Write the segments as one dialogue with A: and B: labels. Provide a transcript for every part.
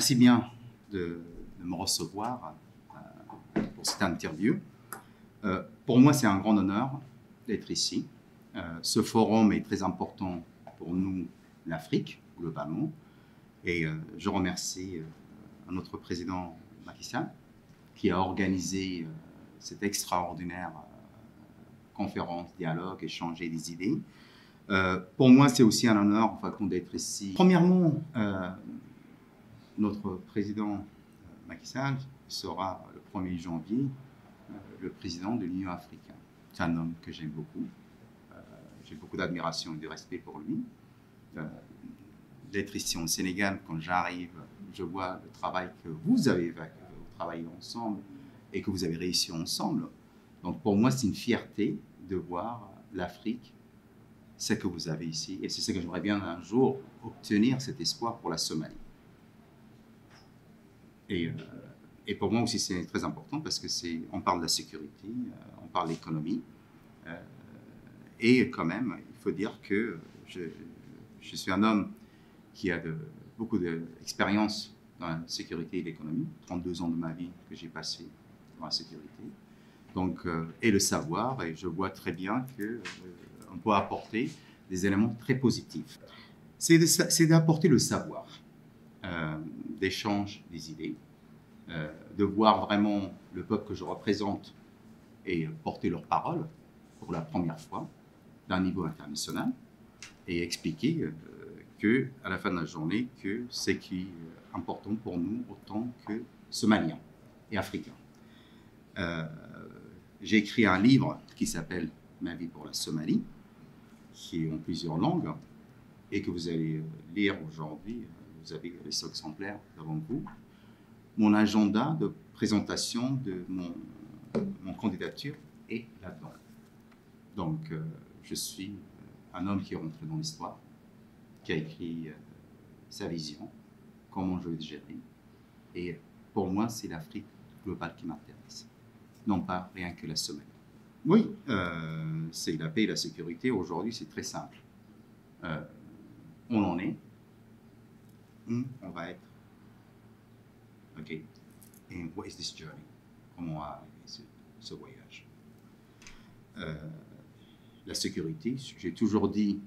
A: Merci bien de me recevoir pour cette interview. Pour moi, c'est un grand honneur d'être ici. Ce forum est très important pour nous, l'Afrique, globalement. Et je remercie notre président Macky Sall qui a organisé cette extraordinaire conférence, dialogue, échanger des idées. Pour moi, c'est aussi un honneur en fait, d'être ici. Premièrement, notre président Macky Sall sera le 1er janvier le président de l'Union africaine. C'est un homme que j'aime beaucoup. J'ai beaucoup d'admiration et de respect pour lui. D'être ici au Sénégal, quand j'arrive, je vois le travail que vous avez travaillé ensemble et que vous avez réussi ensemble. Donc pour moi, c'est une fierté de voir l'Afrique, ce que vous avez ici. Et c'est ce que j'aimerais bien un jour obtenir, cet espoir pour la Somalie. Et pour moi aussi, c'est très important parce que on parle de la sécurité, on parle de l'économie. Et quand même, il faut dire que je suis un homme qui a beaucoup d'expérience dans la sécurité et l'économie. 32 ans de ma vie que j'ai passé dans la sécurité. Donc, et le savoir, et je vois très bien qu'on peut apporter des éléments très positifs. C'est d'apporter le savoir, d'échange des idées, de voir vraiment le peuple que je représente et porter leur parole pour la première fois d'un niveau international et expliquer qu'à la fin de la journée, que c'est qui est important pour nous autant que Somaliens et Africains. J'ai écrit un livre qui s'appelle « Ma vie pour la Somalie », qui est en plusieurs langues et que vous allez lire aujourd'hui. Vous avez les exemplaires devant vous. Mon agenda de présentation de mon candidature est là-dedans. Donc, je suis un homme qui est rentré dans l'histoire, qui a écrit sa vision, comment je vais gérer. Et pour moi, c'est l'Afrique globale qui m'intéresse, non pas rien que la Somalie. Oui, c'est la paix et la sécurité. Aujourd'hui, c'est très simple. On en est, où on va être. OK. Et what is this journey? Comment va ce voyage? La sécurité, j'ai toujours dit,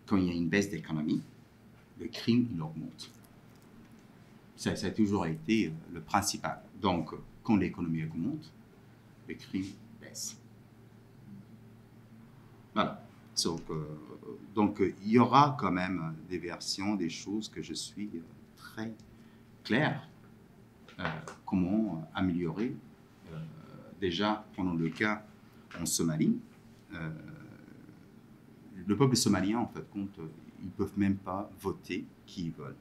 A: quand il y a une baisse d'économie, le crime, il augmente. Ça a toujours été le principal. Donc, quand l'économie augmente, le crime baisse. Voilà. Donc, il y aura quand même des versions, des choses que je suis très clair. Comment améliorer. Déjà, prenons le cas en Somalie. Le peuple somalien, en fait, compte, ils ne peuvent même pas voter qui ils veulent.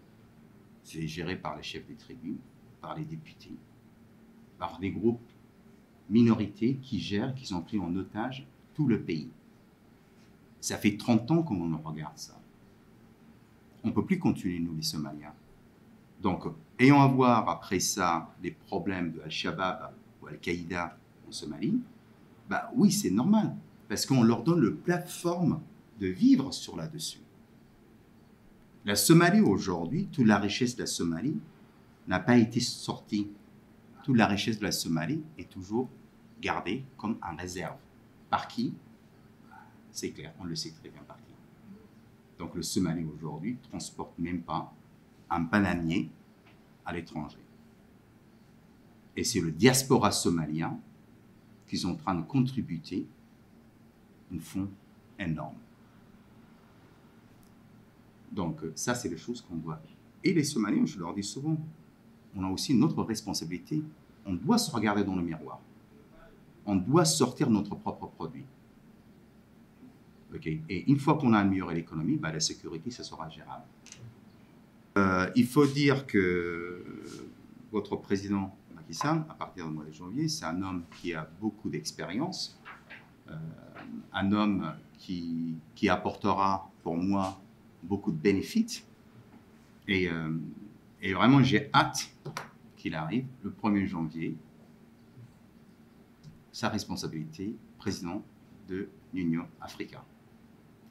A: C'est géré par les chefs des tribus, par les députés, par des groupes minorités qui gèrent, qui sont pris en otage tout le pays. Ça fait 30 ans qu'on regarde ça. On ne peut plus continuer, nous, les Somaliens. Donc, ayant à voir après ça les problèmes de Al-Shabaab ou Al-Qaïda en Somalie, bah oui, c'est normal, parce qu'on leur donne le plateforme de vivre sur là-dessus. La Somalie aujourd'hui, toute la richesse de la Somalie n'a pas été sortie. Toute la richesse de la Somalie est toujours gardée comme en réserve. Par qui? C'est clair, on le sait très bien par qui. Donc le Somalie aujourd'hui ne transporte même pas un bananier à l'étranger. Et c'est le diaspora somalien qui sont en train de contribuer un fonds énorme. Donc ça, c'est les choses qu'on doit. Et les Somaliens, je leur dis souvent, on a aussi notre responsabilité. On doit se regarder dans le miroir. On doit sortir notre propre produit. Okay. Et une fois qu'on a amélioré l'économie, bah, la sécurité, ça sera gérable. Il faut dire que votre président Macky Sall, à partir du mois de janvier, c'est un homme qui a beaucoup d'expérience, un homme qui apportera pour moi beaucoup de bénéfices. Et vraiment, j'ai hâte qu'il arrive le 1er janvier, sa responsabilité, président de l'Union africaine.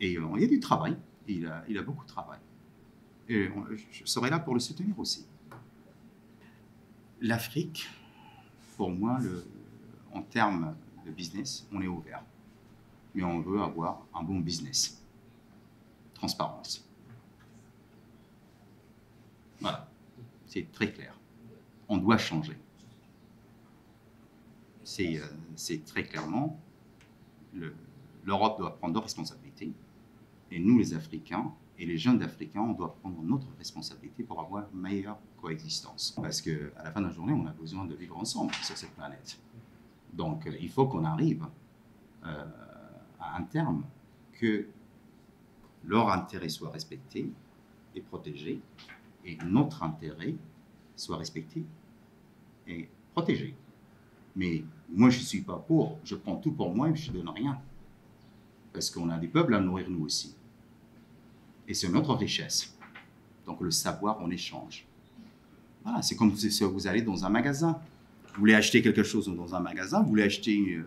A: Et il y a du travail, il a beaucoup de travail. Et je serai là pour le soutenir aussi. L'Afrique, pour moi, en termes de business, on est ouvert. Mais on veut avoir un bon business. Transparence. Voilà. C'est très clair. On doit changer. C'est très clairement, l'Europe doit prendre nos responsabilités. Et nous, les Africains, et les jeunes d'Africains, on doit prendre notre responsabilité pour avoir une meilleure coexistence. Parce qu'à la fin de la journée, on a besoin de vivre ensemble sur cette planète. Donc, il faut qu'on arrive à un terme que leur intérêt soit respecté et protégé, et notre intérêt soit respecté et protégé. Mais moi, je ne suis pas pour. Je prends tout pour moi et je ne donne rien. Parce qu'on a des peuples à nourrir nous aussi. Et c'est notre richesse. Donc le savoir, on échange. Voilà, c'est comme si vous allez dans un magasin. Vous voulez acheter quelque chose dans un magasin, vous voulez acheter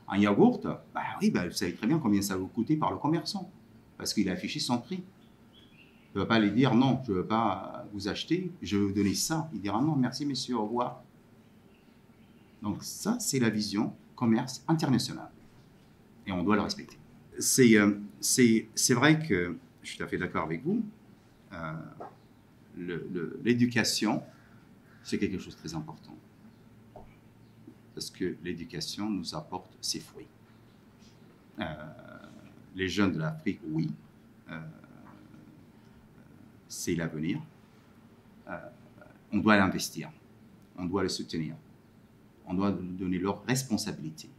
A: un yaourt, bah oui, bah, vous savez très bien combien ça va vous coûter par le commerçant. Parce qu'il a affiché son prix. Il ne va pas lui dire non, je ne veux pas vous acheter, je vais vous donner ça. Il dira non, merci monsieur, au revoir. Donc ça, c'est la vision commerce international. Et on doit le respecter. C'est vrai que, je suis tout à fait d'accord avec vous, l'éducation, c'est quelque chose de très important. Parce que l'éducation nous apporte ses fruits. Les jeunes de l'Afrique, oui, c'est l'avenir. On doit l'investir, on doit le soutenir, on doit donner leur responsabilité.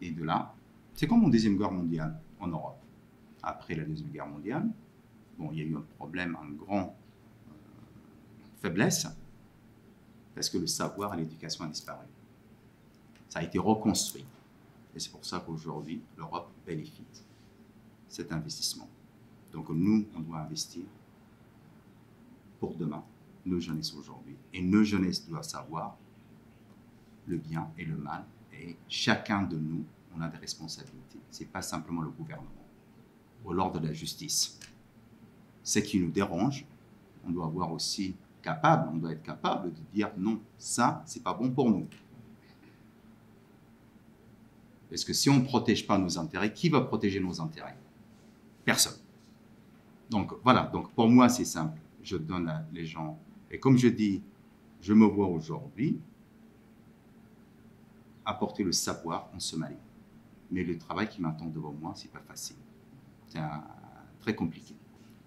A: Et de là, c'est comme en Deuxième Guerre mondiale en Europe. Après la Deuxième Guerre mondiale, bon, il y a eu un problème, une grande faiblesse, parce que le savoir et l'éducation a disparu. Ça a été reconstruit. Et c'est pour ça qu'aujourd'hui, l'Europe bénéficie de cet investissement. Donc nous, on doit investir pour demain, nos jeunesses aujourd'hui. Et nos jeunesses doivent savoir le bien et le mal. Et chacun de nous, on a des responsabilités. Ce n'est pas simplement le gouvernement ou l'ordre de la justice. Ce qui nous dérange, on doit avoir aussi on doit être capable de dire non, ça, c'est pas bon pour nous. Parce que si on ne protège pas nos intérêts, qui va protéger nos intérêts? Personne. Donc voilà, donc pour moi c'est simple, je donne à les gens, et comme je dis, je me vois aujourd'hui apporter le savoir en Somalie. Mais le travail qui m'attend devant moi, c'est pas facile. C'est très compliqué.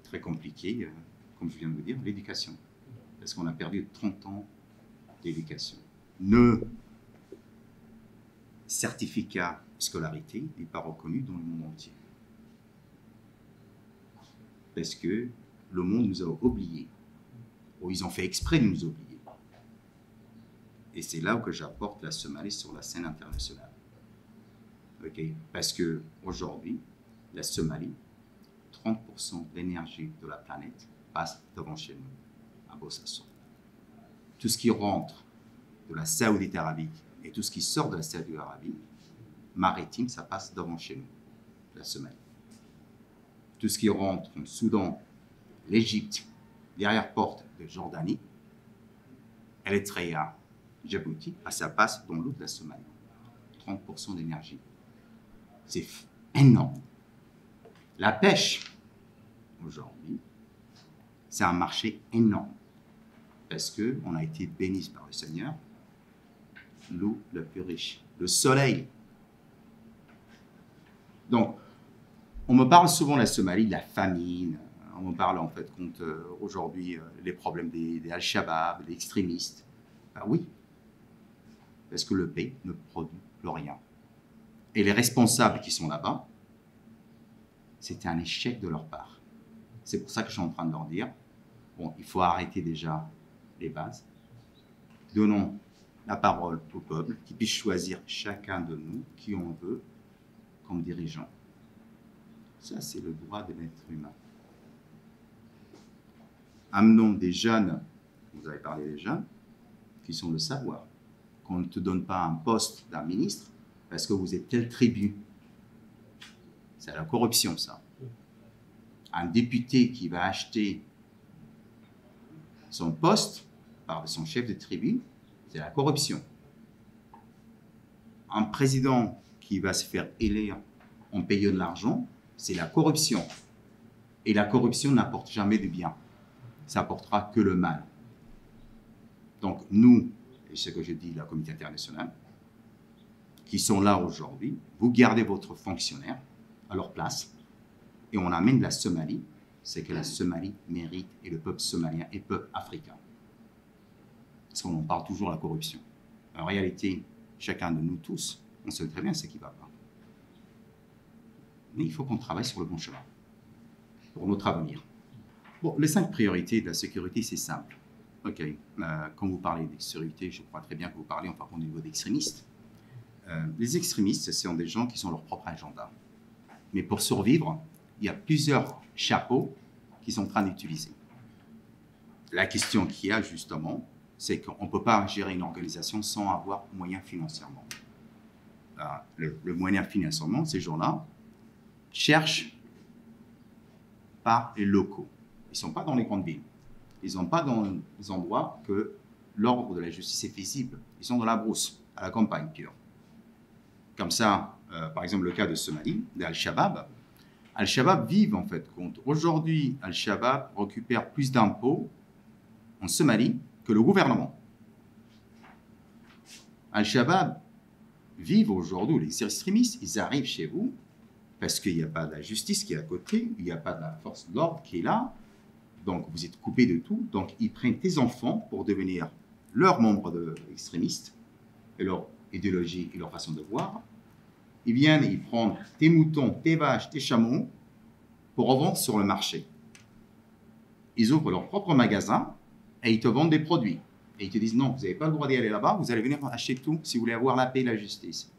A: Très compliqué, comme je viens de vous dire, l'éducation. Parce qu'on a perdu 30 ans d'éducation. Nos certificats de scolarité n'est pas reconnu dans le monde entier. Parce que le monde nous a oubliés. Ou ils ont fait exprès de nous oublier. Et c'est là où j'apporte la Somalie sur la scène internationale. Okay? Parce qu'aujourd'hui, la Somalie, 30% de l'énergie de la planète passe devant chez nous, à Bosaso. Tout ce qui rentre de la Saoudite arabique et tout ce qui sort de la Saoudite arabique, maritime, ça passe devant chez nous, la Somalie. Tout ce qui rentre du Soudan, l'Égypte, l'arrière-porte de Jordanie, Eritrea, Djibouti, ça passe dans l'eau de la Somalie. 30% d'énergie. C'est énorme. La pêche, aujourd'hui, c'est un marché énorme. Parce qu'on a été bénis par le Seigneur. L'eau la plus riche. Le soleil. Donc, on me parle souvent de la Somalie, de la famine. On me parle en fait aujourd'hui les problèmes des Al-Shabaab, des extrémistes. Ben oui, parce que le pays ne produit plus rien. Et les responsables qui sont là-bas, c'était un échec de leur part. C'est pour ça que je suis en train de leur dire, bon, il faut arrêter déjà les bases. Donnons la parole au peuple, qui puisse choisir chacun de nous qui on veut comme dirigeant. Ça, c'est le droit de l'être humain. Amenons des jeunes, vous avez parlé des jeunes, qui sont le savoir. Qu'on ne te donne pas un poste d'un ministre parce que vous êtes telle tribu. C'est la corruption, ça. Un député qui va acheter son poste par son chef de tribu, c'est la corruption. Un président qui va se faire élire en payant de l'argent, c'est la corruption. Et la corruption n'apporte jamais de bien. Ça apportera que le mal. Donc nous, et c'est ce que je dis la communauté internationale, qui sont là aujourd'hui, vous gardez votre fonctionnaire à leur place et on amène la Somalie, c'est que la Somalie mérite, et le peuple somalien et le peuple africain. Parce qu'on en parle toujours de la corruption. En réalité, chacun de nous tous, on sait très bien ce qui ne va pas. Mais il faut qu'on travaille sur le bon chemin pour notre avenir. Bon, les 5 priorités de la sécurité, c'est simple. Ok, quand vous parlez d'extrémité, je crois très bien que vous parlez enfin au niveau d'extrémistes. Les extrémistes, ce sont des gens qui ont leur propre agenda. Mais pour survivre, il y a plusieurs chapeaux qu'ils sont en train d'utiliser. La question qu'il y a justement, c'est qu'on ne peut pas gérer une organisation sans avoir moyen financièrement. Le moyen financièrement, ces gens-là cherchent par les locaux. Ils ne sont pas dans les grandes villes. Ils ne sont pas dans des endroits que l'ordre de la justice est visible. Ils sont dans la brousse, à la campagne pure. Comme ça, par exemple, le cas de Somalie, d'Al-Shabaab. Al-Shabaab vivent en fait compte. Aujourd'hui, Al-Shabaab récupère plus d'impôts en Somalie que le gouvernement. Al-Shabaab vivent aujourd'hui, les extrémistes, ils arrivent chez vous parce qu'il n'y a pas de la justice qui est à côté, il n'y a pas de la force de l'ordre qui est là, donc vous êtes coupé de tout, donc ils prennent tes enfants pour devenir leurs membres extrémistes, et leur idéologie et leur façon de voir. Ils viennent, ils prennent tes moutons, tes vaches, tes chameaux pour revendre sur le marché. Ils ouvrent leur propre magasin et ils te vendent des produits. Et ils te disent non, vous n'avez pas le droit d'y aller là-bas, vous allez venir acheter tout si vous voulez avoir la paix et la justice.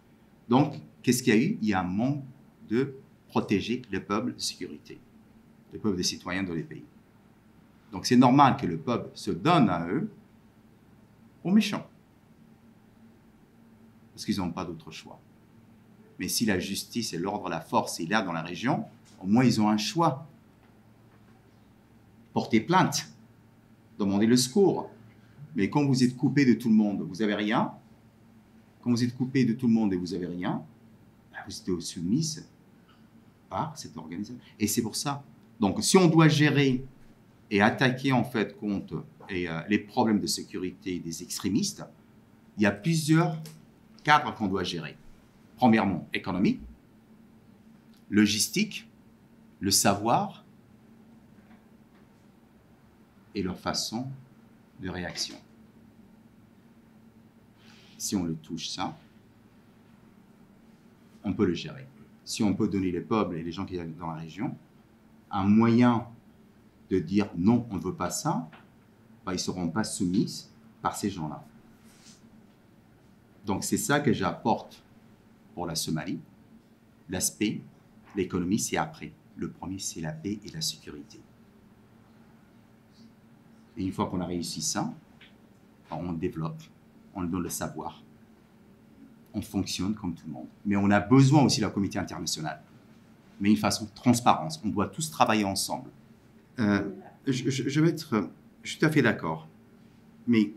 A: Donc, qu'est-ce qu'il y a eu? Il y a un manque de protéger le peuple de sécurité, le peuple des citoyens dans les pays. Donc, c'est normal que le peuple se donne à eux aux méchants. Parce qu'ils n'ont pas d'autre choix. Mais si la justice et l'ordre, la force est là dans la région, au moins ils ont un choix. Porter plainte, demander le secours. Mais quand vous êtes coupé de tout le monde, vous n'avez rien. Quand vous êtes coupé de tout le monde et vous n'avez rien, vous êtes soumis par cette organisation. Et c'est pour ça. Donc, si on doit gérer et attaquer en fait contre les problèmes de sécurité des extrémistes, il y a plusieurs cadres qu'on doit gérer. Premièrement, économique, logistique, le savoir et leur façon de réaction. Si on le touche ça, on peut le gérer. Si on peut donner les peuples et les gens qui sont dans la région un moyen de dire non, on ne veut pas ça, ben, ils ne seront pas soumis par ces gens-là. Donc c'est ça que j'apporte pour la Somalie. L'aspect, l'économie, c'est après. Le premier, c'est la paix et la sécurité. Et une fois qu'on a réussi ça, on développe, on donne le savoir, on fonctionne comme tout le monde. Mais on a besoin aussi de la communauté internationale. Mais une façon de transparence. On doit tous travailler ensemble. Je vais être... Je suis tout à fait d'accord. Mais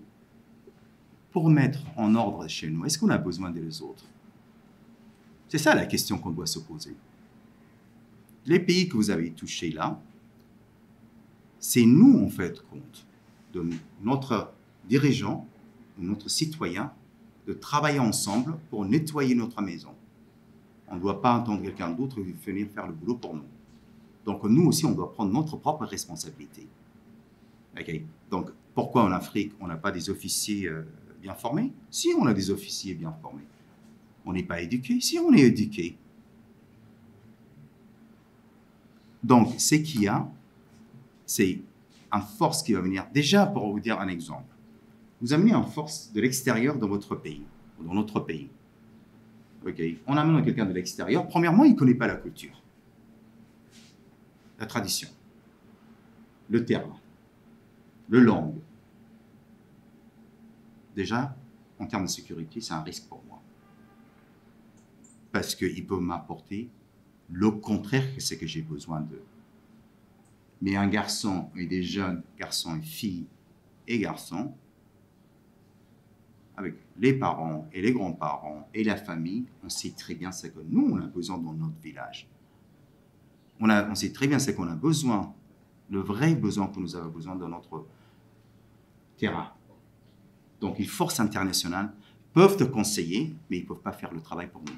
A: pour mettre en ordre chez nous, est-ce qu'on a besoin des autres? C'est ça la question qu'on doit se poser. Les pays que vous avez touchés là, c'est nous, en fait, compte de notre dirigeant, de notre citoyen, de travailler ensemble pour nettoyer notre maison. On ne doit pas attendre quelqu'un d'autre venir faire le boulot pour nous. Donc, nous aussi, on doit prendre notre propre responsabilité. Okay. Donc, pourquoi en Afrique, on n'a pas des officiers bien formés? Si, on a des officiers bien formés. On n'est pas éduqué? Si, on est éduqué. Donc, ce qu'il y a, c'est une force qui va venir. Déjà, pour vous dire un exemple, vous amenez une force de l'extérieur dans votre pays, ou dans notre pays. Okay. On amène quelqu'un de l'extérieur. Premièrement, il ne connaît pas la culture, la tradition, le terme, le langue. Déjà, en termes de sécurité, c'est un risque pour moi. Parce qu'il peut m'apporter le contraire que ce que j'ai besoin d'eux. Mais un garçon et des jeunes garçons et filles et garçons, avec les parents et les grands-parents et la famille, on sait très bien ce que nous, on a besoin dans notre village. On sait très bien ce qu'on a besoin, le vrai besoin que nous avons besoin dans notre terrain. Donc, les forces internationales peuvent te conseiller, mais ils ne peuvent pas faire le travail pour nous.